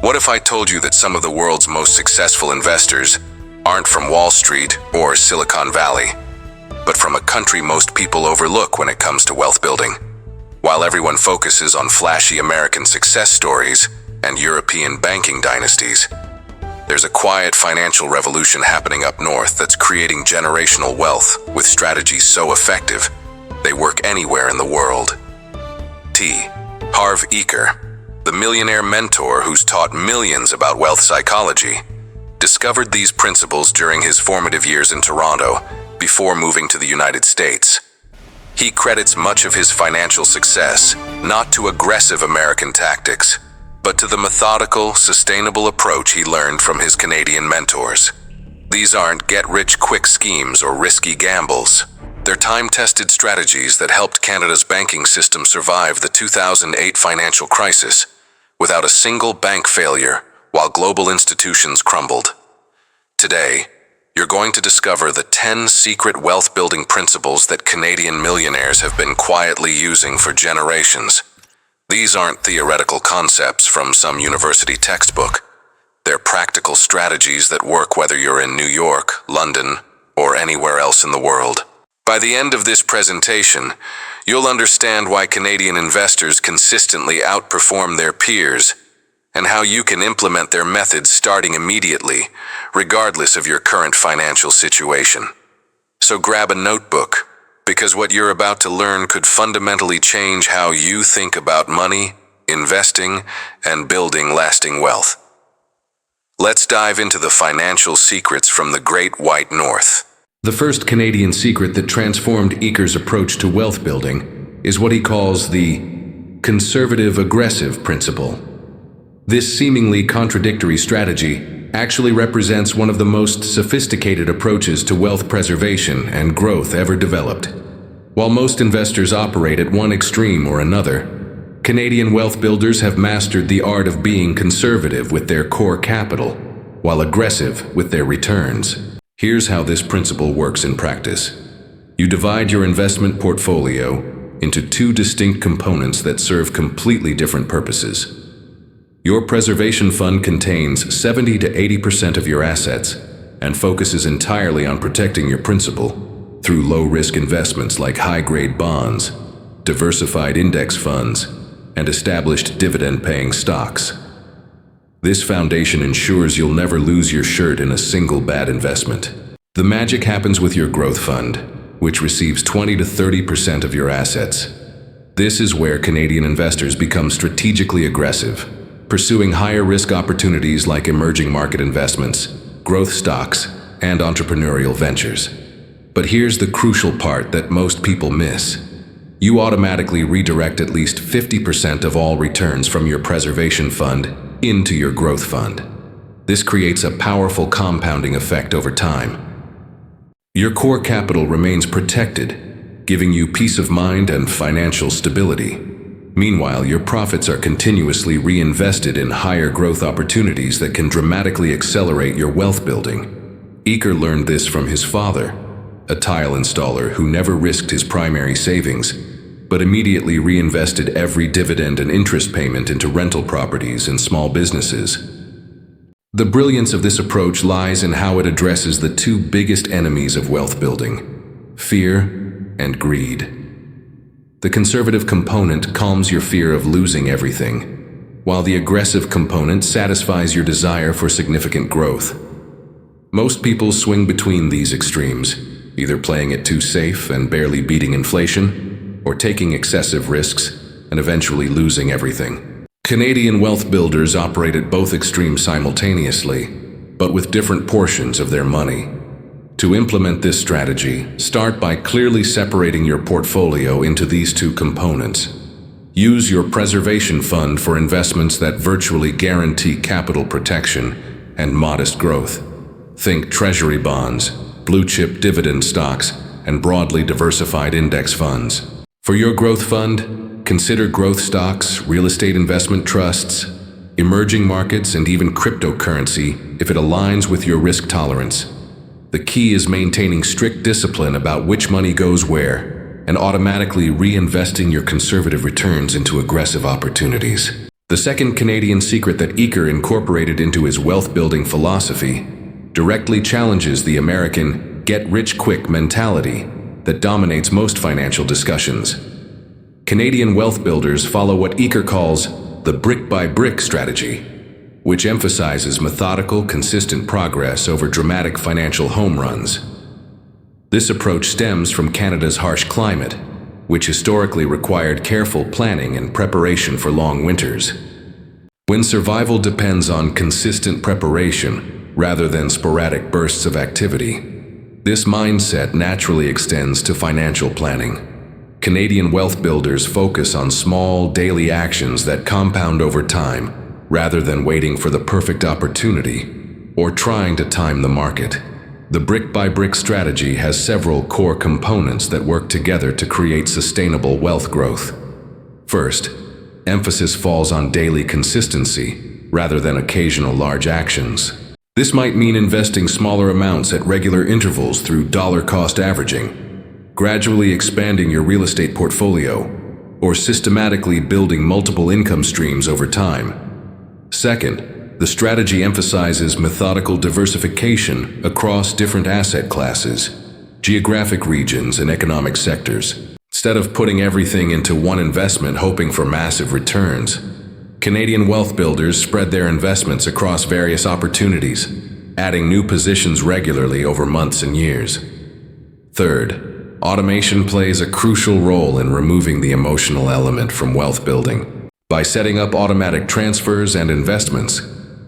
What if I told you that some of the world's most successful investors aren't from Wall Street or Silicon Valley, but from a country most people overlook when it comes to wealth building? While everyone focuses on flashy American success stories and European banking dynasties, there's a quiet financial revolution happening up north that's creating generational wealth with strategies so effective they work anywhere in the world. Harv Eker, the millionaire mentor who's taught millions about wealth psychology, discovered these principles during his formative years in Toronto before moving to the United States. He credits much of his financial success not to aggressive American tactics, but to the methodical, sustainable approach he learned from his Canadian mentors. These aren't get-rich-quick schemes or risky gambles. They're time-tested strategies that helped Canada's banking system survive the 2008 financial crisis without a single bank failure while global institutions crumbled. Today, you're going to discover the 10 secret wealth-building principles that Canadian millionaires have been quietly using for generations. These aren't theoretical concepts from some university textbook. They're practical strategies that work whether you're in New York, London, or anywhere else in the world. By the end of this presentation, you'll understand why Canadian investors consistently outperform their peers and how you can implement their methods starting immediately, regardless of your current financial situation. So grab a notebook, because what you're about to learn could fundamentally change how you think about money, investing, and building lasting wealth. Let's dive into the financial secrets from the Great White North. The first Canadian secret that transformed Eker's approach to wealth building is what he calls the conservative-aggressive principle. This seemingly contradictory strategy actually represents one of the most sophisticated approaches to wealth preservation and growth ever developed. While most investors operate at one extreme or another, Canadian wealth builders have mastered the art of being conservative with their core capital, while aggressive with their returns. Here's how this principle works in practice. You divide your investment portfolio into two distinct components that serve completely different purposes. Your preservation fund contains 70 to 80% of your assets and focuses entirely on protecting your principal through low-risk investments like high-grade bonds, diversified index funds, and established dividend-paying stocks. This foundation ensures you'll never lose your shirt in a single bad investment. The magic happens with your growth fund, which receives 20 to 30% of your assets. This is where Canadian investors become strategically aggressive, pursuing higher risk opportunities like emerging market investments, growth stocks, and entrepreneurial ventures. But here's the crucial part that most people miss. You automatically redirect at least 50% of all returns from your preservation fund into your growth fund. This creates a powerful compounding effect over time. Your core capital remains protected, giving you peace of mind and financial stability. Meanwhile, your profits are continuously reinvested in higher growth opportunities that can dramatically accelerate your wealth building. Eker learned this from his father, a tile installer who never risked his primary savings, but immediately reinvested every dividend and interest payment into rental properties and small businesses. The brilliance of this approach lies in how it addresses the two biggest enemies of wealth building: fear and greed. The conservative component calms your fear of losing everything, while the aggressive component satisfies your desire for significant growth. Most people swing between these extremes, either playing it too safe and barely beating inflation, or taking excessive risks and eventually losing everything. Canadian wealth builders operate at both extremes simultaneously, but with different portions of their money. To implement this strategy, start by clearly separating your portfolio into these two components. Use your preservation fund for investments that virtually guarantee capital protection and modest growth. Think treasury bonds, blue-chip dividend stocks, and broadly diversified index funds. For your growth fund, consider growth stocks, real estate investment trusts, emerging markets, and even cryptocurrency if it aligns with your risk tolerance. The key is maintaining strict discipline about which money goes where and automatically reinvesting your conservative returns into aggressive opportunities. The second Canadian secret that Eker incorporated into his wealth-building philosophy directly challenges the American get-rich-quick mentality that dominates most financial discussions. Canadian wealth builders follow what Eker calls the brick-by-brick strategy, which emphasizes methodical, consistent progress over dramatic financial home runs. This approach stems from Canada's harsh climate, which historically required careful planning and preparation for long winters. When survival depends on consistent preparation rather than sporadic bursts of activity, this mindset naturally extends to financial planning. Canadian wealth builders focus on small, daily actions that compound over time, rather than waiting for the perfect opportunity or trying to time the market. The brick-by-brick strategy has several core components that work together to create sustainable wealth growth. First, emphasis falls on daily consistency rather than occasional large actions. This might mean investing smaller amounts at regular intervals through dollar-cost averaging, gradually expanding your real estate portfolio, or systematically building multiple income streams over time. Second, the strategy emphasizes methodical diversification across different asset classes, geographic regions, and economic sectors. Instead of putting everything into one investment hoping for massive returns, Canadian wealth builders spread their investments across various opportunities, adding new positions regularly over months and years. Third, automation plays a crucial role in removing the emotional element from wealth building. By setting up automatic transfers and investments,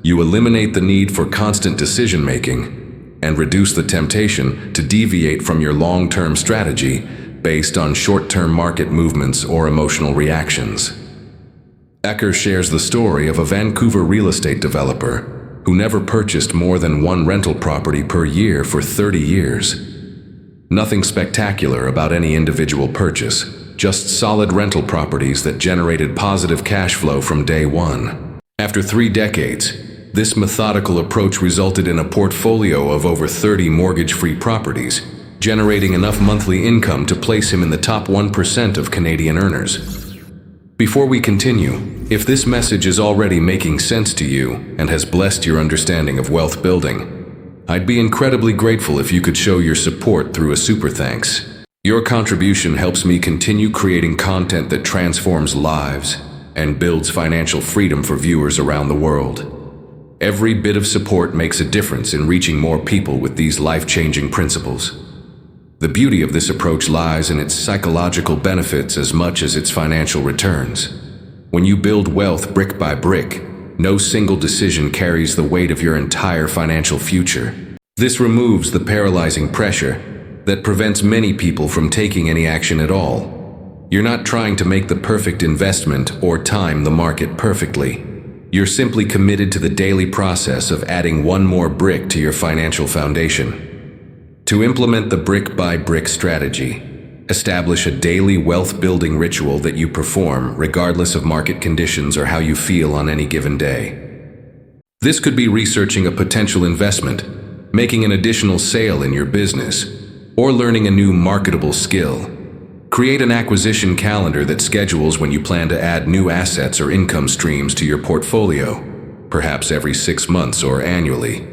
you eliminate the need for constant decision-making and reduce the temptation to deviate from your long-term strategy based on short-term market movements or emotional reactions. Eker shares the story of a Vancouver real estate developer who never purchased more than one rental property per year for 30 years. Nothing spectacular about any individual purchase, just solid rental properties that generated positive cash flow from day one. After 3 decades, this methodical approach resulted in a portfolio of over 30 mortgage-free properties, generating enough monthly income to place him in the top 1% of Canadian earners. Before we continue, if this message is already making sense to you and has blessed your understanding of wealth building, I'd be incredibly grateful if you could show your support through a super thanks. Your contribution helps me continue creating content that transforms lives and builds financial freedom for viewers around the world. Every bit of support makes a difference in reaching more people with these life-changing principles. The beauty of this approach lies in its psychological benefits as much as its financial returns. When you build wealth brick by brick, no single decision carries the weight of your entire financial future. This removes the paralyzing pressure that prevents many people from taking any action at all. You're not trying to make the perfect investment or time the market perfectly. You're simply committed to the daily process of adding one more brick to your financial foundation. To implement the brick-by-brick strategy, establish a daily wealth-building ritual that you perform regardless of market conditions or how you feel on any given day. This could be researching a potential investment, making an additional sale in your business, or learning a new marketable skill. Create an acquisition calendar that schedules when you plan to add new assets or income streams to your portfolio, perhaps every 6 months or annually.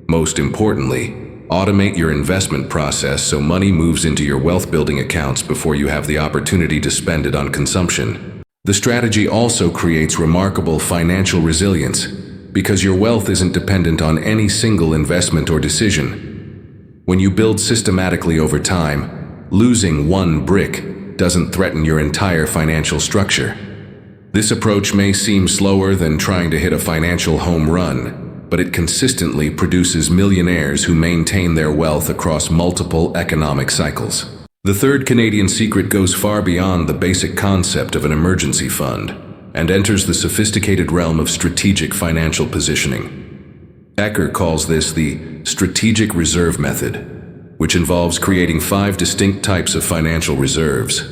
Most importantly, automate your investment process so money moves into your wealth-building accounts before you have the opportunity to spend it on consumption. The strategy also creates remarkable financial resilience because your wealth isn't dependent on any single investment or decision. When you build systematically over time, losing one brick doesn't threaten your entire financial structure. This approach may seem slower than trying to hit a financial home run, but it consistently produces millionaires who maintain their wealth across multiple economic cycles. The third Canadian secret goes far beyond the basic concept of an emergency fund and enters the sophisticated realm of strategic financial positioning. Eker calls this the strategic reserve method, which involves creating 5 distinct types of financial reserves,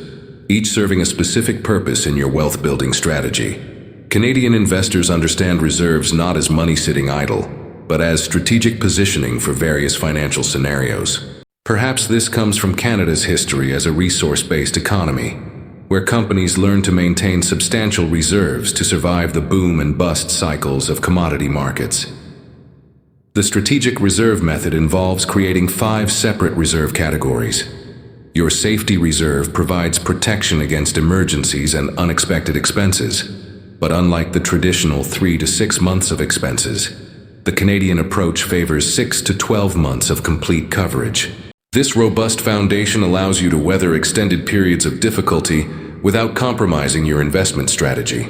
each serving a specific purpose in your wealth-building strategy. Canadian investors understand reserves not as money sitting idle, but as strategic positioning for various financial scenarios. Perhaps this comes from Canada's history as a resource-based economy, where companies learn to maintain substantial reserves to survive the boom and bust cycles of commodity markets. The strategic reserve method involves creating 5 separate reserve categories. Your safety reserve provides protection against emergencies and unexpected expenses, but unlike the traditional 3 to 6 months of expenses, the Canadian approach favors 6 to 12 months of complete coverage. This robust foundation allows you to weather extended periods of difficulty without compromising your investment strategy.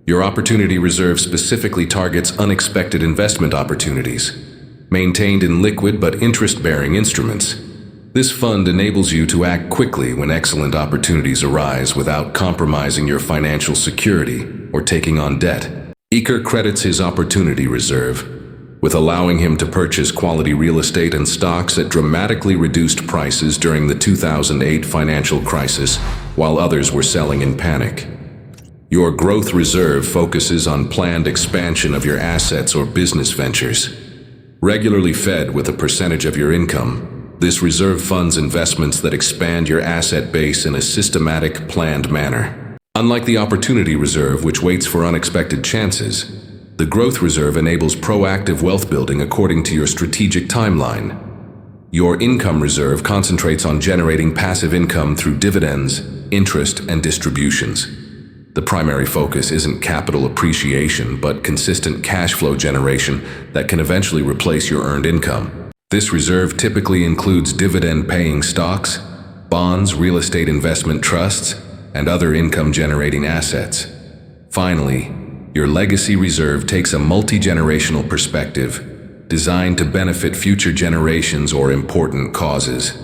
Your opportunity reserve specifically targets unexpected investment opportunities, maintained in liquid but interest-bearing instruments. This fund enables you to act quickly when excellent opportunities arise without compromising your financial security or taking on debt. Eker credits his opportunity reserve with allowing him to purchase quality real estate and stocks at dramatically reduced prices during the 2008 financial crisis, while others were selling in panic. Your growth reserve focuses on planned expansion of your assets or business ventures. Regularly fed with a percentage of your income, this reserve funds investments that expand your asset base in a systematic, planned manner. Unlike the opportunity reserve, which waits for unexpected chances, the growth reserve enables proactive wealth building according to your strategic timeline. Your income reserve concentrates on generating passive income through dividends, interest, and distributions. The primary focus isn't capital appreciation, but consistent cash flow generation that can eventually replace your earned income. This reserve typically includes dividend-paying stocks, bonds, real estate investment trusts, and other income-generating assets. Finally, your legacy reserve takes a multi-generational perspective designed to benefit future generations or important causes.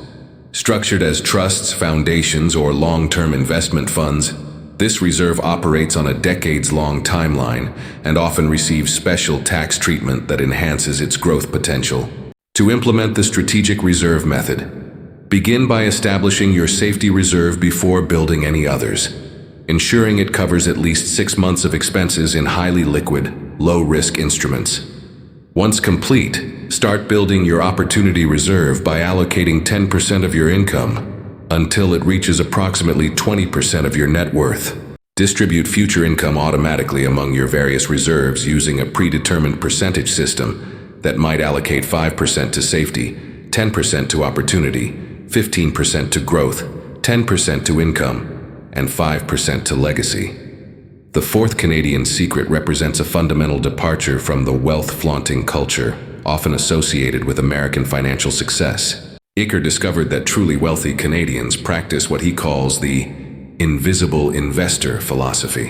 Structured as trusts, foundations, or long-term investment funds, this reserve operates on a decades-long timeline and often receives special tax treatment that enhances its growth potential. To implement the strategic reserve method, begin by establishing your safety reserve before building any others, ensuring it covers at least 6 months of expenses in highly liquid, low-risk instruments. Once complete, start building your opportunity reserve by allocating 10% of your income until it reaches approximately 20% of your net worth. Distribute future income automatically among your various reserves using a predetermined percentage system that might allocate 5% to safety, 10% to opportunity, 15% to growth, 10% to income, and 5% to legacy. The 4th Canadian secret represents a fundamental departure from the wealth-flaunting culture, often associated with American financial success. Eker discovered that truly wealthy Canadians practice what he calls the invisible investor philosophy,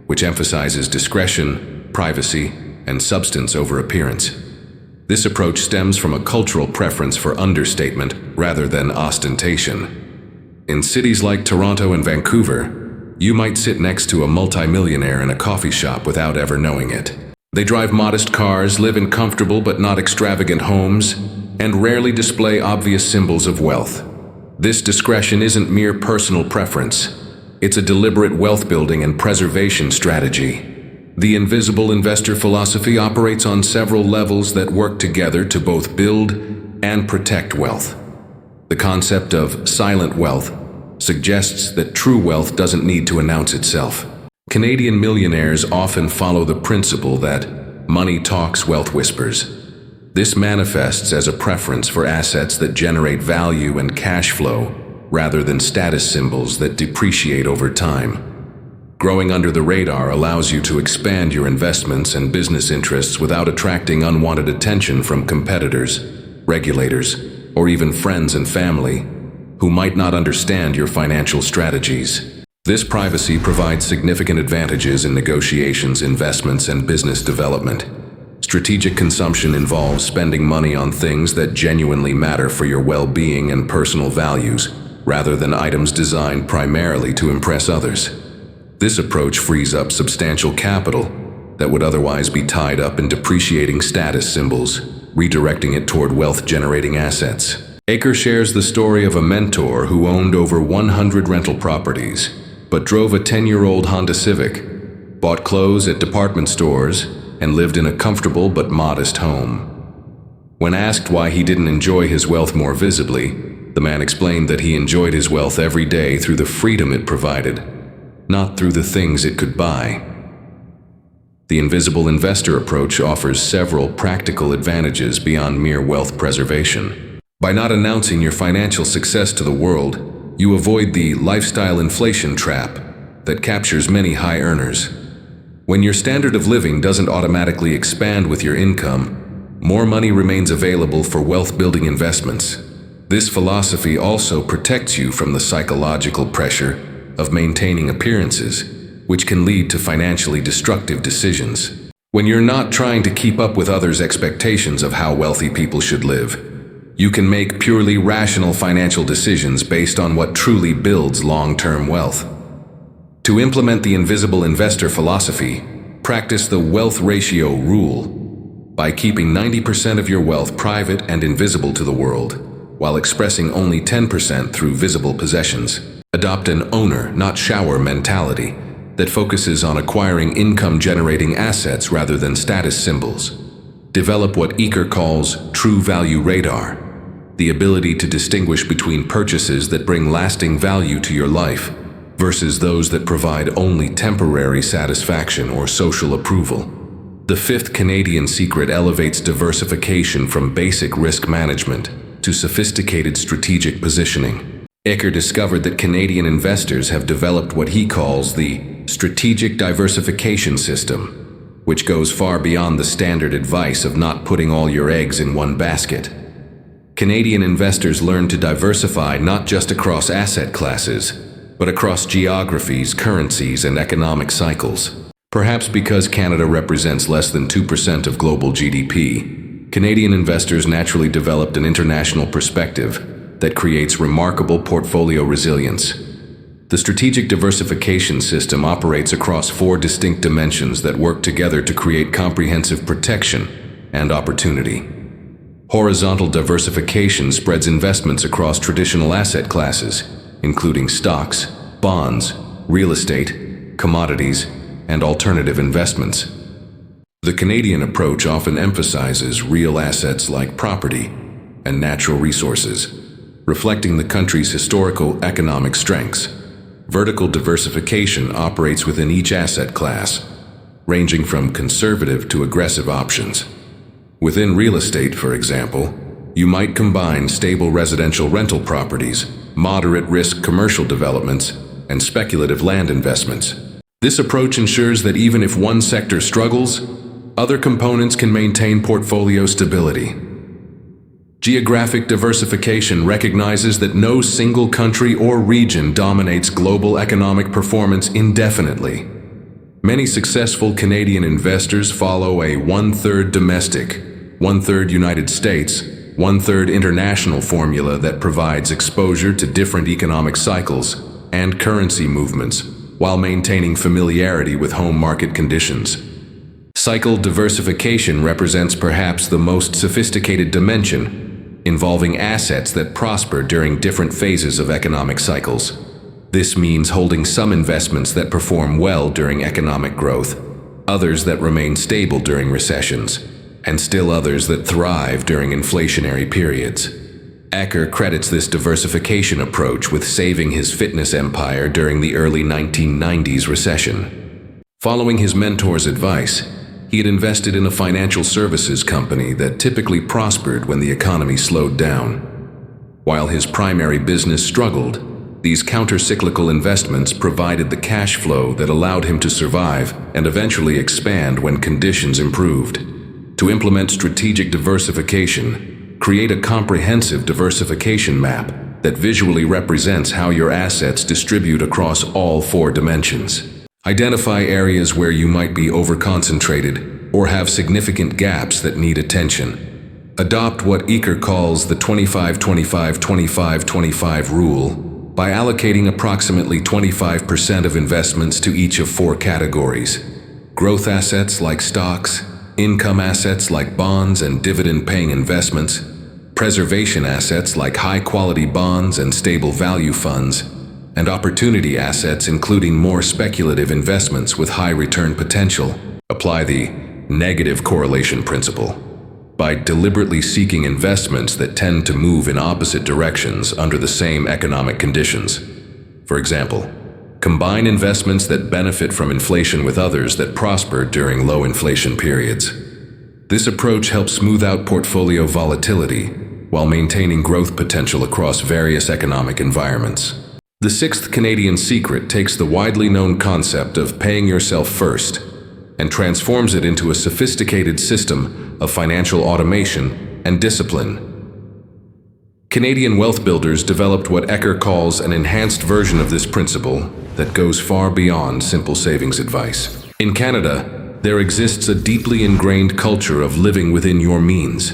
which emphasizes discretion, privacy, and substance over appearance. This approach stems from a cultural preference for understatement rather than ostentation. In cities like Toronto and Vancouver, you might sit next to a multimillionaire in a coffee shop without ever knowing it. They drive modest cars, live in comfortable but not extravagant homes, and rarely display obvious symbols of wealth. This discretion isn't mere personal preference. It's a deliberate wealth-building and preservation strategy. The invisible investor philosophy operates on several levels that work together to both build and protect wealth. The concept of silent wealth suggests that true wealth doesn't need to announce itself. Canadian millionaires often follow the principle that money talks, wealth whispers. This manifests as a preference for assets that generate value and cash flow rather than status symbols that depreciate over time. Growing under the radar allows you to expand your investments and business interests without attracting unwanted attention from competitors, regulators, or even friends and family who might not understand your financial strategies. This privacy provides significant advantages in negotiations, investments, and business development. Strategic consumption involves spending money on things that genuinely matter for your well-being and personal values, rather than items designed primarily to impress others. This approach frees up substantial capital that would otherwise be tied up in depreciating status symbols, redirecting it toward wealth-generating assets. Eker shares the story of a mentor who owned over 100 rental properties, but drove a 10-year-old Honda Civic, bought clothes at department stores, and lived in a comfortable but modest home. When asked why he didn't enjoy his wealth more visibly, The man explained that he enjoyed his wealth every day through the freedom it provided, not through the things it could buy. The invisible investor approach offers several practical advantages beyond mere wealth preservation. By not announcing your financial success to the world, you avoid the lifestyle inflation trap that captures many high earners. When your standard of living doesn't automatically expand with your income, more money remains available for wealth-building investments. This philosophy also protects you from the psychological pressure of maintaining appearances, which can lead to financially destructive decisions. When you're not trying to keep up with others' expectations of how wealthy people should live, you can make purely rational financial decisions based on what truly builds long-term wealth. To implement the invisible investor philosophy, practice the wealth ratio rule by keeping 90% of your wealth private and invisible to the world, while expressing only 10% through visible possessions. Adopt an owner, not shower mentality that focuses on acquiring income-generating assets rather than status symbols. Develop what Eker calls true value radar, the ability to distinguish between purchases that bring lasting value to your life versus those that provide only temporary satisfaction or social approval. The fifth Canadian secret elevates diversification from basic risk management to sophisticated strategic positioning. Eker discovered that Canadian investors have developed what he calls the strategic diversification system, which goes far beyond the standard advice of not putting all your eggs in one basket. Canadian investors learn to diversify not just across asset classes, but across geographies, currencies, and economic cycles. Perhaps because Canada represents less than 2% of global GDP, Canadian investors naturally developed an international perspective that creates remarkable portfolio resilience. The strategic diversification system operates across 4 distinct dimensions that work together to create comprehensive protection and opportunity. Horizontal diversification spreads investments across traditional asset classes, including stocks, bonds, real estate, commodities, and alternative investments. The Canadian approach often emphasizes real assets like property and natural resources, reflecting the country's historical economic strengths. Vertical diversification operates within each asset class, ranging from conservative to aggressive options. Within real estate, for example, you might combine stable residential rental properties, moderate-risk commercial developments, and speculative land investments. This approach ensures that even if one sector struggles, other components can maintain portfolio stability. Geographic diversification recognizes that no single country or region dominates global economic performance indefinitely. Many successful Canadian investors follow a 1/3 domestic, 1/3 United States, 1/3 international formula that provides exposure to different economic cycles and currency movements while maintaining familiarity with home market conditions. Cycle diversification represents perhaps the most sophisticated dimension, involving assets that prosper during different phases of economic cycles. This means holding some investments that perform well during economic growth, others that remain stable during recessions, and still others that thrive during inflationary periods. Eker credits this diversification approach with saving his fitness empire during the early 1990s recession. Following his mentor's advice, he had invested in a financial services company that typically prospered when the economy slowed down. While his primary business struggled, these counter-cyclical investments provided the cash flow that allowed him to survive and eventually expand when conditions improved. To implement strategic diversification, create a comprehensive diversification map that visually represents how your assets distribute across all 4 dimensions. Identify areas where you might be overconcentrated or have significant gaps that need attention. Adopt what Eker calls the 25-25-25-25 rule by allocating approximately 25% of investments to each of 4 categories: growth assets like stocks, income assets like bonds and dividend-paying investments, preservation assets like high-quality bonds and stable value funds, and opportunity assets including more speculative investments with high return potential. Apply the negative correlation principle. by deliberately seeking investments that tend to move in opposite directions under the same economic conditions. For example, combine investments that benefit from inflation with others that prosper during low inflation periods. This approach helps smooth out portfolio volatility while maintaining growth potential across various economic environments. The sixth Canadian secret takes the widely known concept of paying yourself first and transforms it into a sophisticated system of financial automation and discipline. Canadian wealth builders developed what Eker calls an enhanced version of this principle that goes far beyond simple savings advice. In Canada, there exists a deeply ingrained culture of living within your means.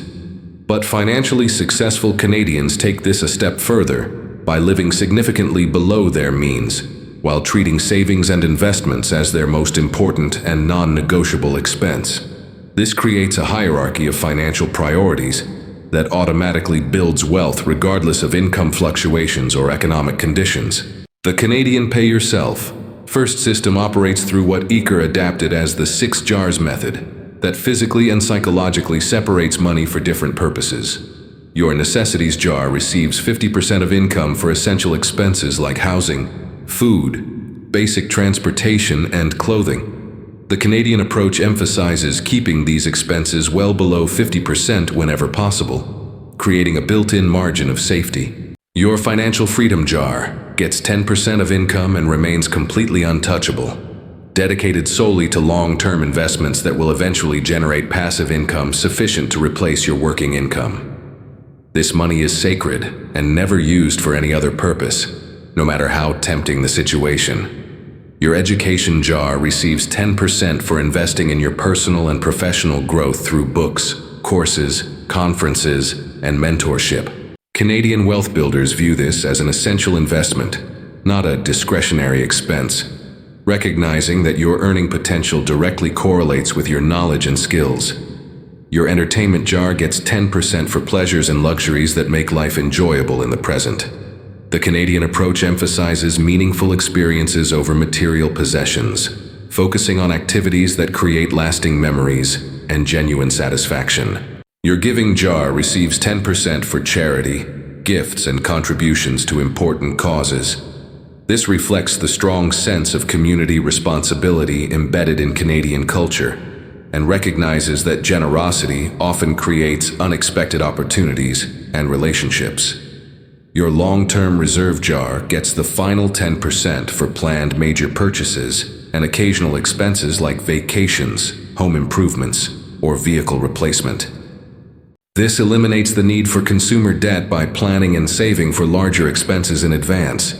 But financially successful Canadians take this a step further by living significantly below their means, while treating savings and investments as their most important and non-negotiable expense. This creates a hierarchy of financial priorities that automatically builds wealth regardless of income fluctuations or economic conditions. The Canadian pay yourself first system operates through what Eker adapted as the 6 jars method that physically and psychologically separates money for different purposes. Your necessities jar receives 50% of income for essential expenses like housing, food, basic transportation, and clothing. The Canadian approach emphasizes keeping these expenses well below 50% whenever possible, creating a built-in margin of safety. Your financial freedom jar gets 10% of income and remains completely untouchable, dedicated solely to long-term investments that will eventually generate passive income sufficient to replace your working income. This money is sacred and never used for any other purpose, no matter how tempting the situation. Your education jar receives 10% for investing in your personal and professional growth through books, courses, conferences, and mentorship. Canadian wealth builders view this as an essential investment, not a discretionary expense, recognizing that your earning potential directly correlates with your knowledge and skills. Your entertainment jar gets 10% for pleasures and luxuries that make life enjoyable in the present. The Canadian approach emphasizes meaningful experiences over material possessions, focusing on activities that create lasting memories and genuine satisfaction. Your giving jar receives 10% for charity, gifts, and contributions to important causes. This reflects the strong sense of community responsibility embedded in Canadian culture, and recognizes that generosity often creates unexpected opportunities and relationships. Your long-term reserve jar gets the final 10% for planned major purchases and occasional expenses like vacations, home improvements, or vehicle replacement. This eliminates the need for consumer debt by planning and saving for larger expenses in advance.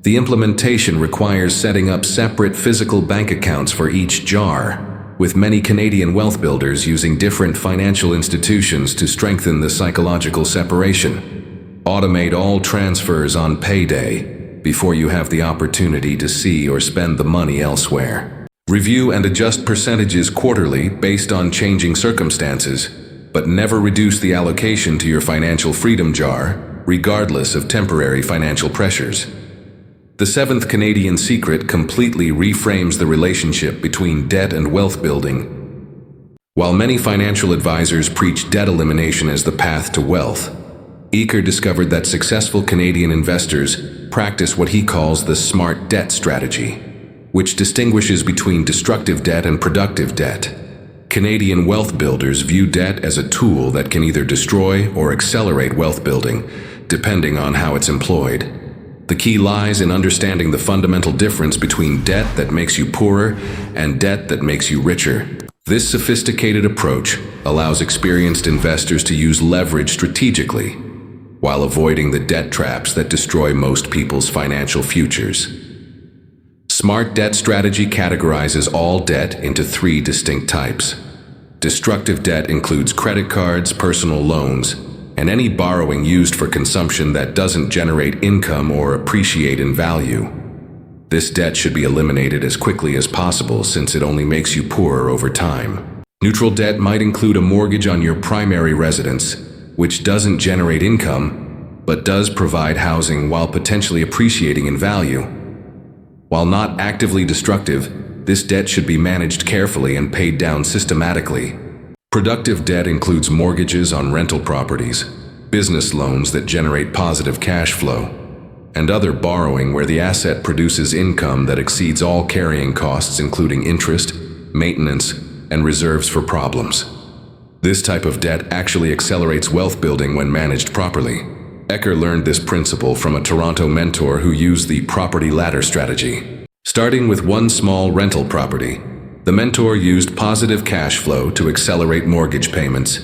The implementation requires setting up separate physical bank accounts for each jar, with many Canadian wealth builders using different financial institutions to strengthen the psychological separation. Automate all transfers on payday before you have the opportunity to see or spend the money elsewhere. Review and adjust percentages quarterly based on changing circumstances, but never reduce the allocation to your financial freedom jar, regardless of temporary financial pressures. The seventh Canadian secret completely reframes the relationship between debt and wealth building. While many financial advisors preach debt elimination as the path to wealth, Eker discovered that successful Canadian investors practice what he calls the smart debt strategy, which distinguishes between destructive debt and productive debt. Canadian wealth builders view debt as a tool that can either destroy or accelerate wealth building, depending on how it's employed. The key lies in understanding the fundamental difference between debt that makes you poorer and debt that makes you richer. This sophisticated approach allows experienced investors to use leverage strategically, while avoiding the debt traps that destroy most people's financial futures. Smart debt strategy categorizes all debt into 3 distinct types. Destructive debt includes credit cards, personal loans, and any borrowing used for consumption that doesn't generate income or appreciate in value. This debt should be eliminated as quickly as possible since it only makes you poorer over time. Neutral debt might include a mortgage on your primary residence, which doesn't generate income, but does provide housing while potentially appreciating in value. While not actively destructive, this debt should be managed carefully and paid down systematically. Productive debt includes mortgages on rental properties, business loans that generate positive cash flow, and other borrowing where the asset produces income that exceeds all carrying costs, including interest, maintenance, and reserves for problems. This type of debt actually accelerates wealth building when managed properly. Eker learned this principle from a Toronto mentor who used the property ladder strategy. Starting with one small rental property, the mentor used positive cash flow to accelerate mortgage payments,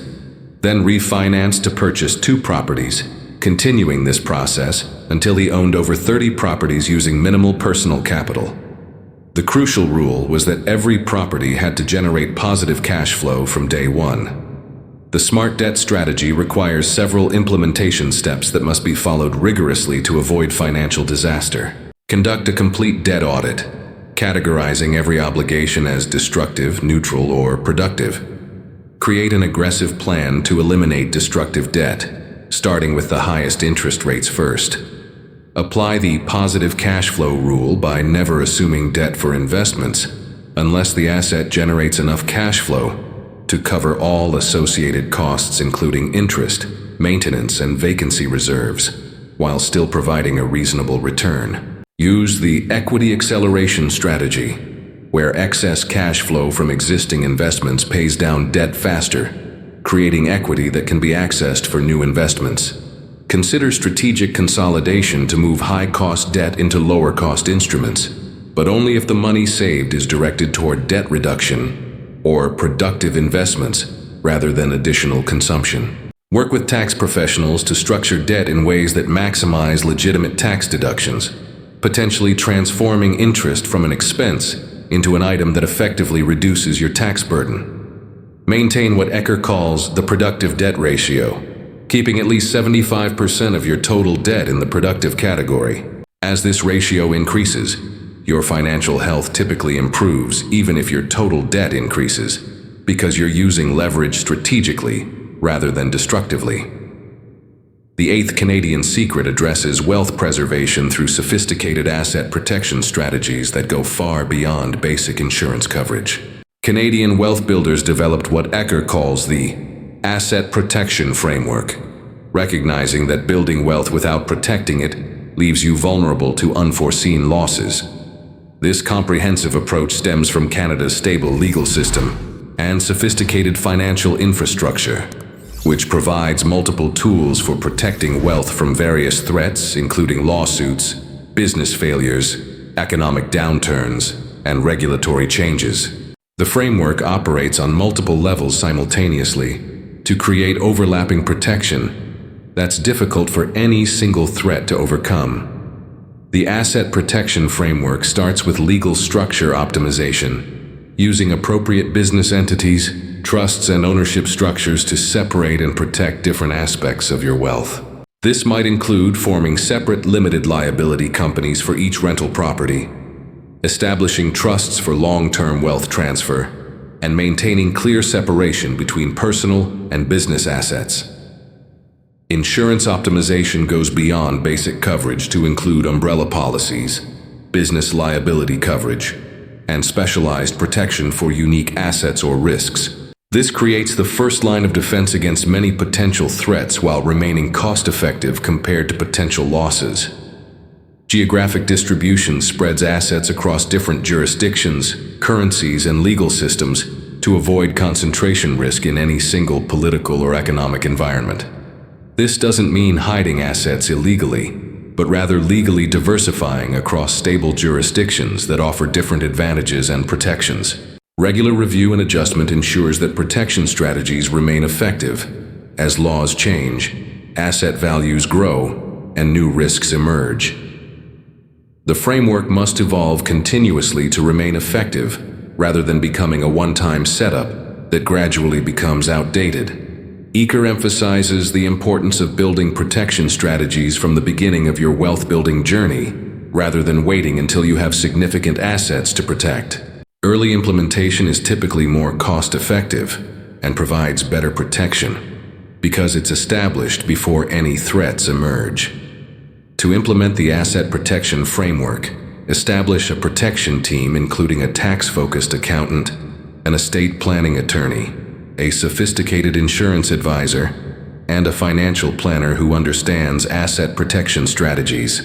then refinanced to purchase 2 properties, continuing this process until he owned over 30 properties using minimal personal capital. The crucial rule was that every property had to generate positive cash flow from day one. The smart debt strategy requires several implementation steps that must be followed rigorously to avoid financial disaster. Conduct a complete debt audit, categorizing every obligation as destructive, neutral, or productive. Create an aggressive plan to eliminate destructive debt, starting with the highest interest rates first. Apply the positive cash flow rule by never assuming debt for investments unless the asset generates enough cash flow to cover all associated costs, including interest, maintenance, and vacancy reserves, while still providing a reasonable return. Use the equity acceleration strategy, where excess cash flow from existing investments pays down debt faster, creating equity that can be accessed for new investments. Consider strategic consolidation to move high-cost debt into lower-cost instruments, but only if the money saved is directed toward debt reduction or productive investments rather than additional consumption. Work with tax professionals to structure debt in ways that maximize legitimate tax deductions, potentially transforming interest from an expense into an item that effectively reduces your tax burden. Maintain what Eker calls the productive debt ratio, keeping at least 75% of your total debt in the productive category. As this ratio increases, your financial health typically improves even if your total debt increases, because you're using leverage strategically rather than destructively. The 8th Canadian secret addresses wealth preservation through sophisticated asset protection strategies that go far beyond basic insurance coverage. Canadian wealth builders developed what Eker calls the asset protection framework, recognizing that building wealth without protecting it leaves you vulnerable to unforeseen losses. This comprehensive approach stems from Canada's stable legal system and sophisticated financial infrastructure, which provides multiple tools for protecting wealth from various threats, including lawsuits, business failures, economic downturns, and regulatory changes. The framework operates on multiple levels simultaneously to create overlapping protection that's difficult for any single threat to overcome. The asset protection framework starts with legal structure optimization, using appropriate business entities, trusts, and ownership structures to separate and protect different aspects of your wealth. This might include forming separate limited liability companies for each rental property, establishing trusts for long-term wealth transfer, and maintaining clear separation between personal and business assets. Insurance optimization goes beyond basic coverage to include umbrella policies, business liability coverage, and specialized protection for unique assets or risks. This creates the first line of defense against many potential threats while remaining cost-effective compared to potential losses. Geographic distribution spreads assets across different jurisdictions, currencies, and legal systems to avoid concentration risk in any single political or economic environment. This doesn't mean hiding assets illegally, but rather legally diversifying across stable jurisdictions that offer different advantages and protections. Regular review and adjustment ensures that protection strategies remain effective. As laws change, asset values grow, and new risks emerge. The framework must evolve continuously to remain effective, rather than becoming a one-time setup that gradually becomes outdated. Eker emphasizes the importance of building protection strategies from the beginning of your wealth-building journey, rather than waiting until you have significant assets to protect. Early implementation is typically more cost-effective and provides better protection, because it's established before any threats emerge. To implement the asset protection framework, establish a protection team including a tax-focused accountant, an estate planning attorney, a sophisticated insurance advisor, and a financial planner who understands asset protection strategies.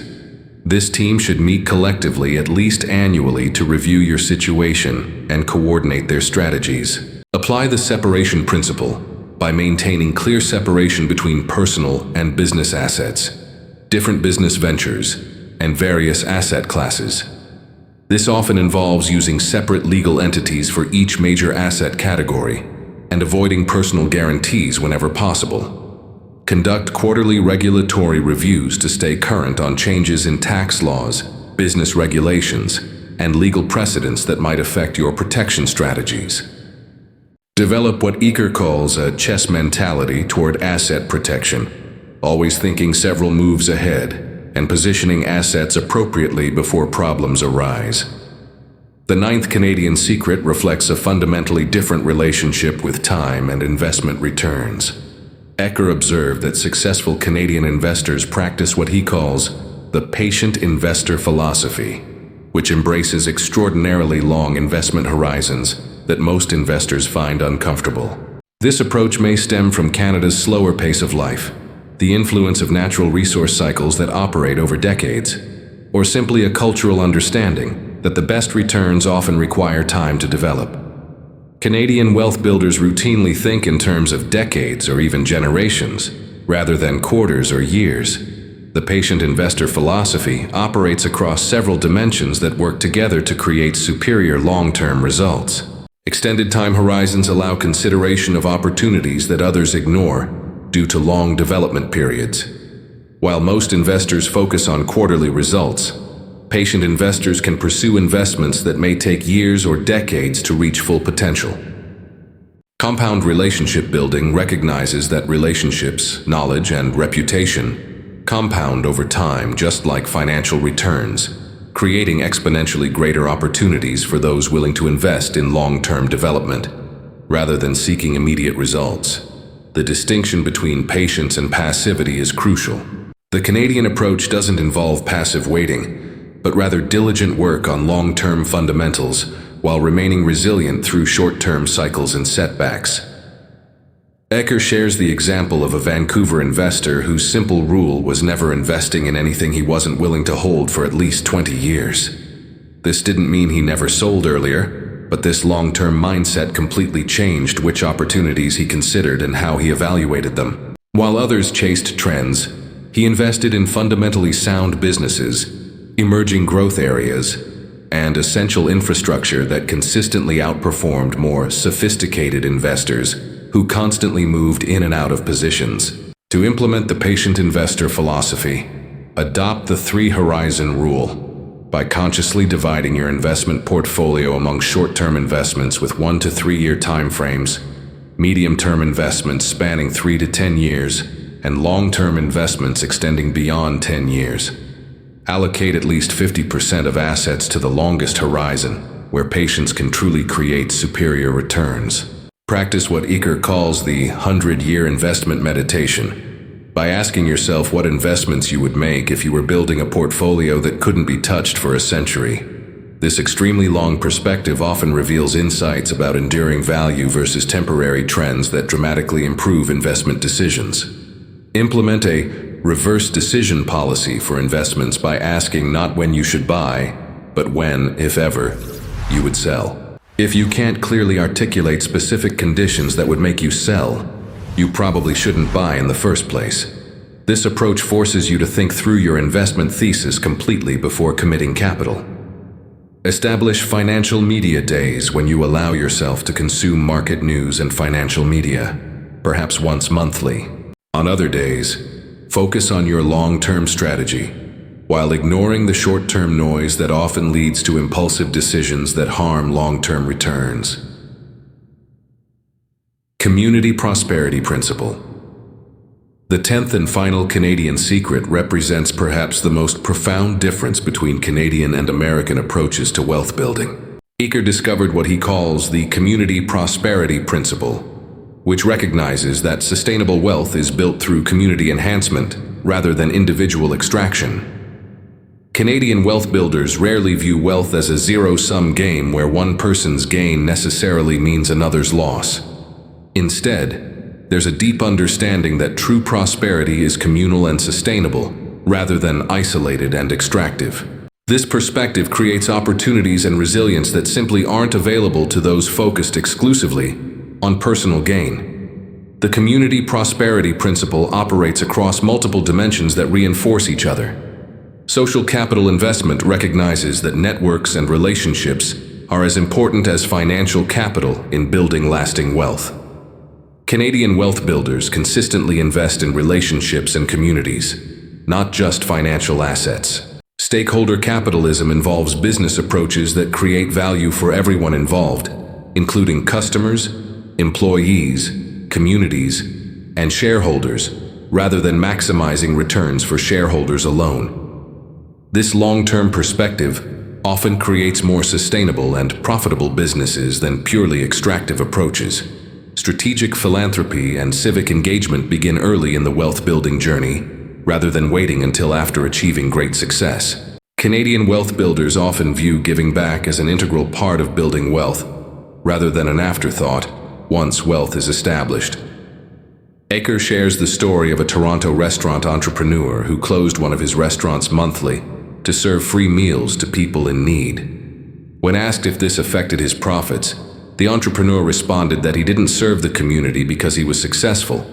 This team should meet collectively at least annually to review your situation and coordinate their strategies. Apply the separation principle by maintaining clear separation between personal and business assets, different business ventures, and various asset classes. This often involves using separate legal entities for each major asset category and avoiding personal guarantees whenever possible. Conduct quarterly regulatory reviews to stay current on changes in tax laws, business regulations, and legal precedents that might affect your protection strategies. Develop what Eker calls a chess mentality toward asset protection, always thinking several moves ahead and positioning assets appropriately before problems arise. The ninth Canadian secret reflects a fundamentally different relationship with time and investment returns. Eker observed that successful Canadian investors practice what he calls the patient investor philosophy, which embraces extraordinarily long investment horizons that most investors find uncomfortable. This approach may stem from Canada's slower pace of life, the influence of natural resource cycles that operate over decades, or simply a cultural understanding that the best returns often require time to develop. Canadian wealth builders routinely think in terms of decades or even generations, rather than quarters or years. The patient investor philosophy operates across several dimensions that work together to create superior long-term results. Extended time horizons allow consideration of opportunities that others ignore due to long development periods. While most investors focus on quarterly results, patient investors can pursue investments that may take years or decades to reach full potential. Compound relationship building recognizes that relationships, knowledge, and reputation compound over time just like financial returns, creating exponentially greater opportunities for those willing to invest in long-term development, rather than seeking immediate results. The distinction between patience and passivity is crucial. The Canadian approach doesn't involve passive waiting, but rather diligent work on long-term fundamentals while remaining resilient through short-term cycles and setbacks. Eker shares the example of a Vancouver investor whose simple rule was never investing in anything he wasn't willing to hold for at least 20 years. This didn't mean he never sold earlier, but this long-term mindset completely changed which opportunities he considered and how he evaluated them. While others chased trends, he invested in fundamentally sound businesses, emerging growth areas, and essential infrastructure that consistently outperformed more sophisticated investors who constantly moved in and out of positions. To implement the patient investor philosophy, adopt the 3-horizon rule by consciously dividing your investment portfolio among short-term investments with 1 to 3 year time frames, medium-term investments spanning 3 to 10 years, and long-term investments extending beyond 10 years. Allocate at least 50% of assets to the longest horizon, where patience can truly create superior returns. Practice what Eker calls the 100-year investment meditation, by asking yourself what investments you would make if you were building a portfolio that couldn't be touched for a century. This extremely long perspective often reveals insights about enduring value versus temporary trends that dramatically improve investment decisions. Implement a reverse decision policy for investments by asking not when you should buy, but when, if ever, you would sell. If you can't clearly articulate specific conditions that would make you sell, you probably shouldn't buy in the first place. This approach forces you to think through your investment thesis completely before committing capital. Establish financial media days when you allow yourself to consume market news and financial media, perhaps once monthly. On other days, focus on your long-term strategy, while ignoring the short-term noise that often leads to impulsive decisions that harm long-term returns. Community Prosperity Principle. The 10th and final Canadian secret represents perhaps the most profound difference between Canadian and American approaches to wealth building. Eker discovered what he calls the Community Prosperity Principle, which recognizes that sustainable wealth is built through community enhancement rather than individual extraction. Canadian wealth builders rarely view wealth as a zero-sum game where one person's gain necessarily means another's loss. Instead, there's a deep understanding that true prosperity is communal and sustainable, rather than isolated and extractive. This perspective creates opportunities and resilience that simply aren't available to those focused exclusively on personal gain. The community prosperity principle operates across multiple dimensions that reinforce each other. Social capital investment recognizes that networks and relationships are as important as financial capital in building lasting wealth. Canadian wealth builders consistently invest in relationships and communities, not just financial assets. Stakeholder capitalism involves business approaches that create value for everyone involved, including customers, employees, communities, and shareholders, rather than maximizing returns for shareholders alone. This long-term perspective often creates more sustainable and profitable businesses than purely extractive approaches. Strategic philanthropy and civic engagement begin early in the wealth-building journey, rather than waiting until after achieving great success. Canadian wealth builders often view giving back as an integral part of building wealth, rather than an afterthought once wealth is established. Eker shares the story of a Toronto restaurant entrepreneur who closed one of his restaurants monthly to serve free meals to people in need. When asked if this affected his profits, the entrepreneur responded that he didn't serve the community because he was successful,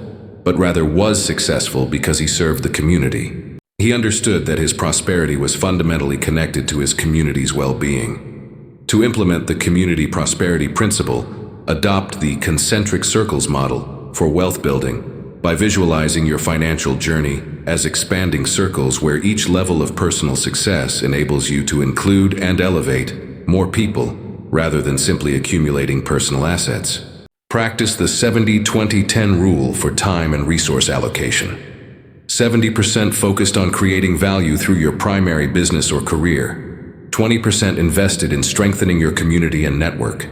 but rather was successful because he served the community. He understood that his prosperity was fundamentally connected to his community's well-being. To implement the community prosperity principle, adopt the concentric circles model for wealth building by visualizing your financial journey as expanding circles where each level of personal success enables you to include and elevate more people rather than simply accumulating personal assets. Practice the 70-20-10 rule for time and resource allocation. 70% focused on creating value through your primary business or career, 20% invested in strengthening your community and network,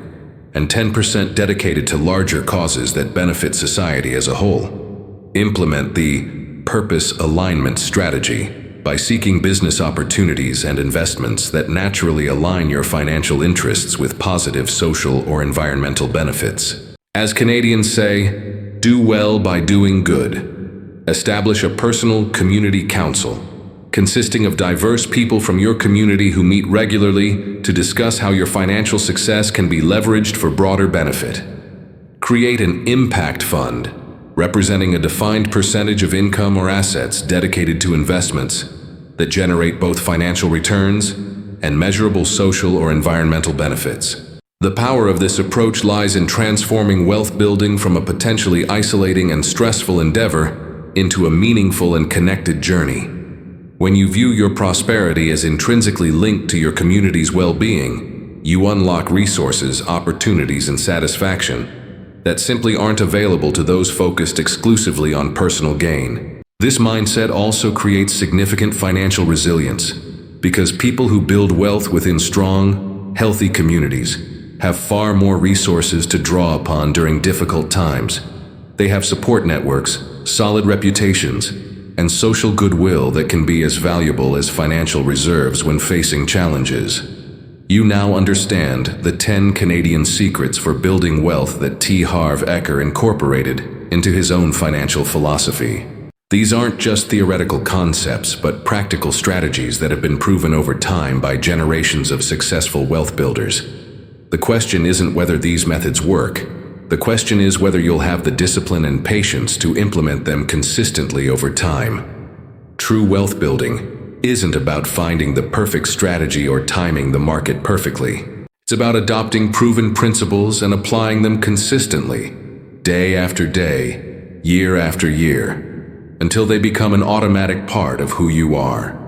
and 10% dedicated to larger causes that benefit society as a whole. Implement the purpose alignment strategy by seeking business opportunities and investments that naturally align your financial interests with positive social or environmental benefits. As Canadians say, do well by doing good. Establish a personal community council consisting of diverse people from your community who meet regularly to discuss how your financial success can be leveraged for broader benefit. Create an impact fund representing a defined percentage of income or assets dedicated to investments that generate both financial returns and measurable social or environmental benefits. The power of this approach lies in transforming wealth building from a potentially isolating and stressful endeavor into a meaningful and connected journey. When you view your prosperity as intrinsically linked to your community's well-being, you unlock resources, opportunities, and satisfaction that simply aren't available to those focused exclusively on personal gain. This mindset also creates significant financial resilience, because people who build wealth within strong, healthy communities have far more resources to draw upon during difficult times. They have support networks, solid reputations, and social goodwill that can be as valuable as financial reserves when facing challenges. You now understand the 10 Canadian secrets for building wealth that Harv Eker incorporated into his own financial philosophy. These aren't just theoretical concepts, but practical strategies that have been proven over time by generations of successful wealth builders. The question isn't whether these methods work. The question is whether you'll have the discipline and patience to implement them consistently over time. True wealth building isn't about finding the perfect strategy or timing the market perfectly. It's about adopting proven principles and applying them consistently, day after day, year after year, until they become an automatic part of who you are.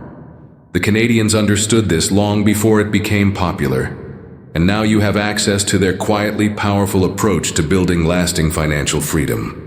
The Canadians understood this long before it became popular, and now you have access to their quietly powerful approach to building lasting financial freedom.